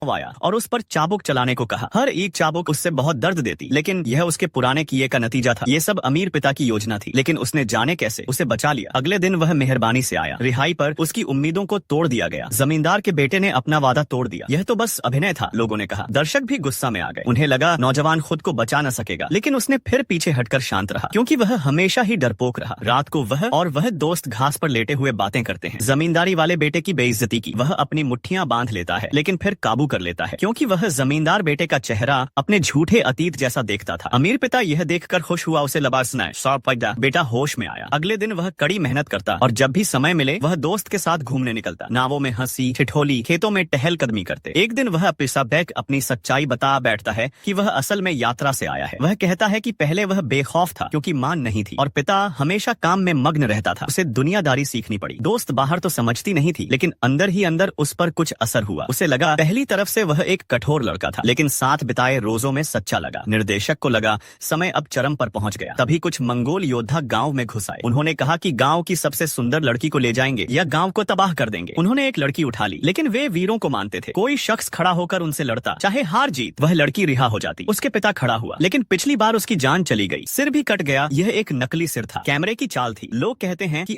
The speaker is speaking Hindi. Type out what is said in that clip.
आया और उस पर चाबुक चलाने को कहा। हर एक चाबुक उससे बहुत दर्द देती, लेकिन यह उसके पुराने किए का नतीजा था। ये सब अमीर पिता की योजना थी, लेकिन उसने जाने कैसे उसे बचा लिया। अगले दिन वह मेहरबानी से आया। रिहाई पर उसकी उम्मीदों को तोड़ दिया गया। जमींदार के बेटे ने अपना वादा तोड़ दिया। यह तो बस अभिनय था, लोगों ने कहा। दर्शक भी गुस्सा में आ गए। उन्हें लगा नौजवान खुद को बचा न सकेगा, लेकिन उसने फिर पीछे हटकर शांत रहा, क्योंकि वह हमेशा ही डरपोक रहा। रात को वह दोस्त घास पर लेटे हुए बातें करते हैं। जमींदारी वाले बेटे की बेइज्जती की। वह अपनी मुट्ठियां बांध लेता है, लेकिन फिर काबू कर लेता है, क्योंकि वह जमींदार बेटे का चेहरा अपने झूठे अतीत जैसा देखता था। अमीर पिता यह देखकर खुश हुआ, उसे लबास सुनाए। बेटा होश में आया। अगले दिन वह कड़ी मेहनत करता और जब भी समय मिले वह दोस्त के साथ घूमने निकलता। नावों में हंसी ठिठोली, खेतों में टहलकदमी करते। एक दिन वह पिसाबैक अपनी सच्चाई बता बैठता है कि वह असल में यात्रा से आया है। वह कहता है कि पहले वह बेखौफ था क्योंकि मां नहीं थी और पिता हमेशा काम में मग्न रहता था। उसे दुनियादारी सीखनी पड़ी। दोस्त बाहर तो समझती नहीं थी, लेकिन अंदर ही अंदर उस पर कुछ असर हुआ। उसे लगा पहली तरफ से वह एक कठोर लड़का था, लेकिन साथ बिताए रोजों में सच्चा लगा। निर्देशक को लगा समय अब चरम पर पहुंच गया। तभी कुछ मंगोल योद्धा गांव में घुस आए। उन्होंने कहा कि गांव की सबसे सुंदर लड़की को ले जाएंगे या गांव को तबाह कर देंगे। उन्होंने एक लड़की उठा ली, लेकिन वे वीरों को मानते थे। कोई शख्स खड़ा होकर उनसे लड़ता, चाहे हार जीत, वह लड़की रिहा हो जाती। उसके पिता खड़ा हुआ, लेकिन पिछली बार उसकी जान चली गई, सिर भी कट गया। यह एक नकली सिर था, कैमरे की चाल थी। लोग कहते हैं कि